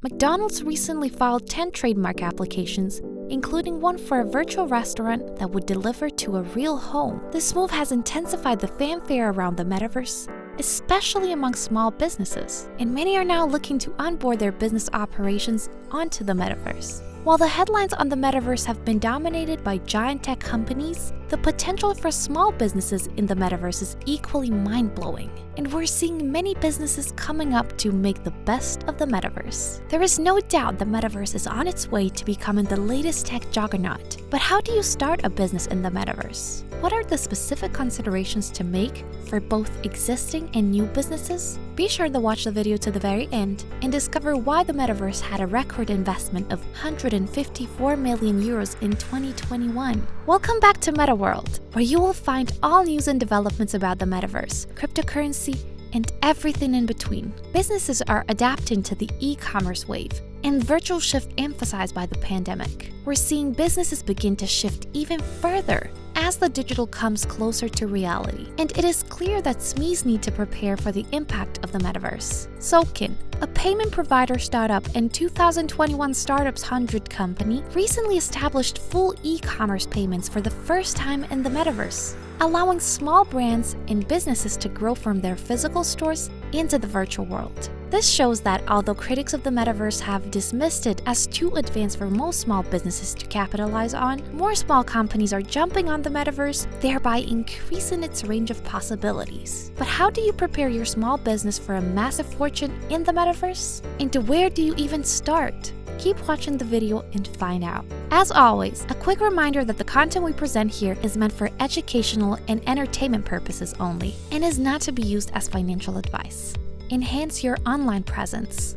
McDonald's recently filed 10 trademark applications, including one for a virtual restaurant that would deliver to a real home. This move has intensified the fanfare around the metaverse, especially among small businesses, and many are now looking to onboard their business operations onto the metaverse. While the headlines on the metaverse have been dominated by giant tech companies, the potential for small businesses in the metaverse is equally mind-blowing, and we're seeing many businesses coming up to make the best of the metaverse. There is no doubt the metaverse is on its way to becoming the latest tech juggernaut. But how do you start a business in the metaverse? What are the specific considerations to make for both existing and new businesses? Be sure to watch the video to the very end and discover why the metaverse had a record investment of 154 million euros in 2021. Welcome back to Metaworld, where you will find all news and developments about the metaverse, cryptocurrency, and everything in between. Businesses are adapting to the e-commerce wave and virtual shift emphasized by the pandemic. We're seeing businesses begin to shift even further as the digital comes closer to reality. And it is clear that SMEs need to prepare for the impact of the metaverse. Sokin, a payment provider startup and 2021 Startups 100 company, recently established full e-commerce payments for the first time in the metaverse, allowing small brands and businesses to grow from their physical stores into the virtual world. This shows that although critics of the metaverse have dismissed it as too advanced for most small businesses to capitalize on, more small companies are jumping on the metaverse, thereby increasing its range of possibilities. But how do you prepare your small business for a massive fortune in the metaverse? And where do you even start? Keep watching the video and find out. As always, a quick reminder that the content we present here is meant for educational and entertainment purposes only and is not to be used as financial advice. Enhance your online presence.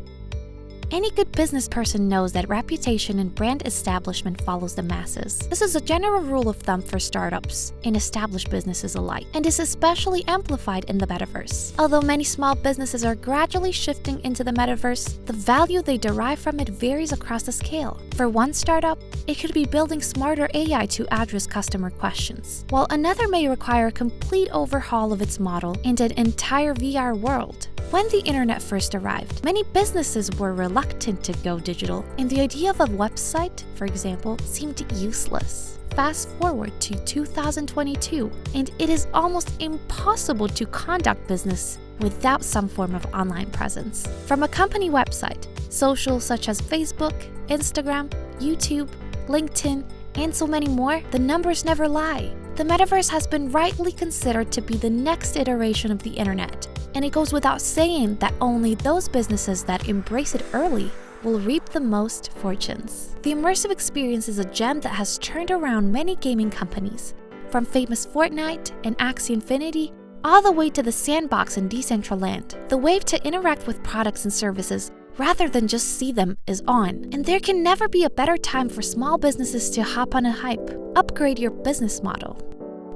Any good business person knows that reputation and brand establishment follows the masses. This is a general rule of thumb for startups and established businesses alike, and is especially amplified in the metaverse. Although many small businesses are gradually shifting into the metaverse, the value they derive from it varies across the scale. For one startup, it could be building smarter AI to address customer questions, while another may require a complete overhaul of its model and an entire VR world. When the internet first arrived, many businesses were reluctant to go digital, and the idea of a website, for example, seemed useless. Fast forward to 2022, and it is almost impossible to conduct business without some form of online presence. From a company website, socials such as Facebook, Instagram, YouTube, LinkedIn, and so many more, the numbers never lie. The metaverse has been rightly considered to be the next iteration of the internet, and it goes without saying that only those businesses that embrace it early will reap the most fortunes. The immersive experience is a gem that has turned around many gaming companies, from famous Fortnite and Axie Infinity, all the way to the Sandbox and Decentraland. The wave to interact with products and services rather than just see them is on, and there can never be a better time for small businesses to hop on a hype. Upgrade your business model.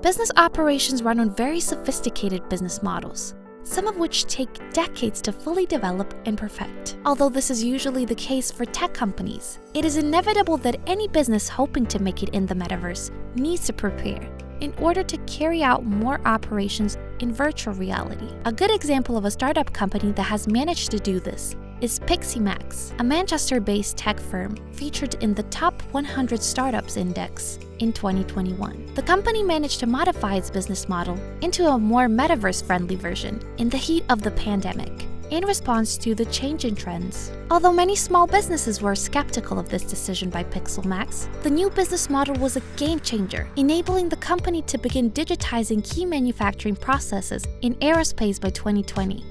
Business operations run on very sophisticated business models, some of which take decades to fully develop and perfect. Although this is usually the case for tech companies, it is inevitable that any business hoping to make it in the metaverse needs to prepare in order to carry out more operations in virtual reality. A good example of a startup company that has managed to do this is PixieMax, a Manchester-based tech firm featured in the Top 100 Startups Index in 2021. The company managed to modify its business model into a more metaverse-friendly version in the heat of the pandemic, in response to the changing trends. Although many small businesses were skeptical of this decision by PixelMax, the new business model was a game changer, enabling the company to begin digitizing key manufacturing processes in aerospace by 2020.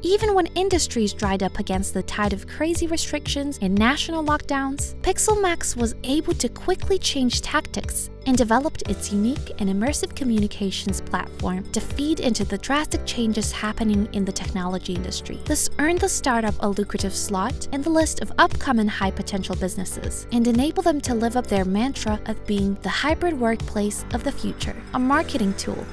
Even when industries dried up against the tide of crazy restrictions and national lockdowns, PixelMax was able to quickly change tactics and developed its unique and immersive communications platform to feed into the drastic changes happening in the technology industry. This earned the startup a lucrative slot in the list of upcoming high-potential businesses and enabled them to live up their mantra of being the hybrid workplace of the future, a marketing tool.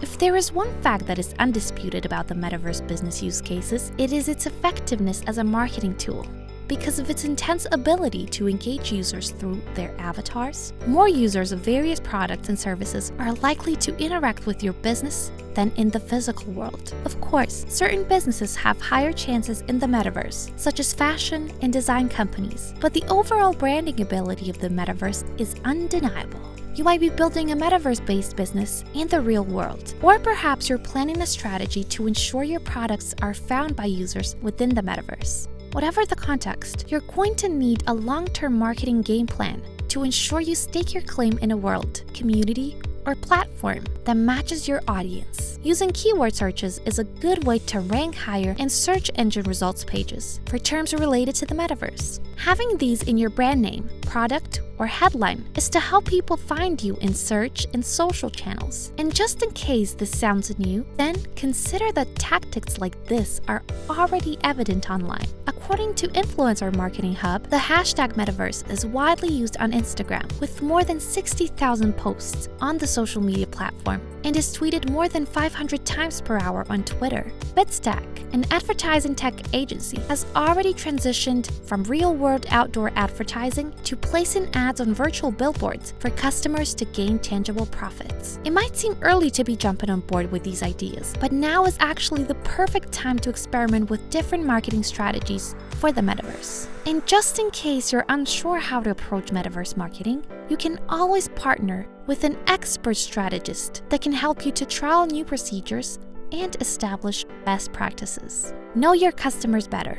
If there is one fact that is undisputed about the metaverse business use cases, it is its effectiveness as a marketing tool. because of its intense ability to engage users through their avatars. More users of various products and services are likely to interact with your business than in the physical world. Of course, certain businesses have higher chances in the metaverse, such as fashion and design companies, but the overall branding ability of the metaverse is undeniable. You might be building a metaverse-based business in the real world, or perhaps you're planning a strategy to ensure your products are found by users within the metaverse. Whatever the context, you're going to need a long-term marketing game plan to ensure you stake your claim in a world, community, or platform that matches your audience. Using keyword searches is a good way to rank higher in search engine results pages for terms related to the metaverse. Having these in your brand name, product, or headline is to help people find you in search and social channels. And just in case this sounds new, then consider that tactics like this are already evident online. According to Influencer Marketing Hub, the hashtag Metaverse is widely used on Instagram with more than 60,000 posts on the social media platform and is tweeted more than 500 times per hour on Twitter. Bitstack, an advertising tech agency, has already transitioned from real-world outdoor advertising to placing ads on virtual billboards for customers to gain tangible profits. It might seem early to be jumping on board with these ideas, but now is actually the perfect time to experiment with different marketing strategies for the metaverse. And just in case you're unsure how to approach metaverse marketing, you can always partner with an expert strategist that can help you to trial new procedures and establish best practices. Know your customers better.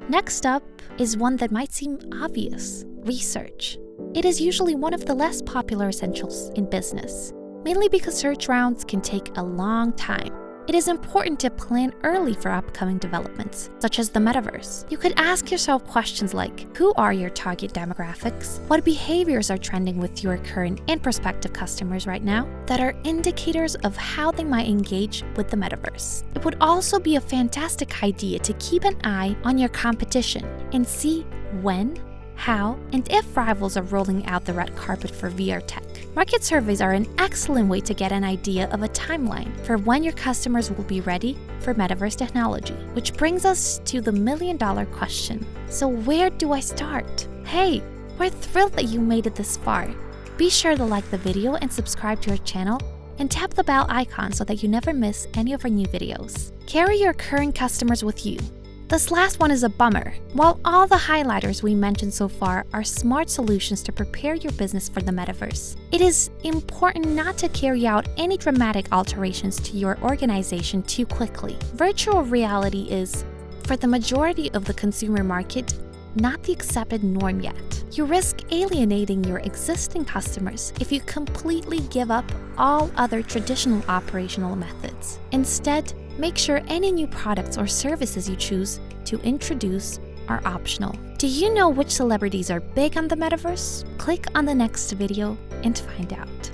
Next up is one that might seem obvious: research. It is usually one of the less popular essentials in business, mainly because search rounds can take a long time. It is important to plan early for upcoming developments, such as the metaverse. You could ask yourself questions like, who are your target demographics? What behaviors are trending with your current and prospective customers right now that are indicators of how they might engage with the metaverse? It would also be a fantastic idea to keep an eye on your competition and see when, how, and if rivals are rolling out the red carpet for VR tech. Market surveys are an excellent way to get an idea of a timeline for when your customers will be ready for metaverse technology. Which brings us to the million-dollar question. So where do I start? Hey, we're thrilled that you made it this far. Be sure to like the video and subscribe to our channel, and tap the bell icon so that you never miss any of our new videos. Carry your current customers with you. This last one is a bummer. While all the highlighters we mentioned so far are smart solutions to prepare your business for the metaverse, it is important not to carry out any dramatic alterations to your organization too quickly. Virtual reality is, for the majority of the consumer market, not the accepted norm yet. You risk alienating your existing customers if you completely give up all other traditional operational methods. Instead, make sure any new products or services you choose to introduce are optional. Do you know which celebrities are big on the metaverse? Click on the next video and find out.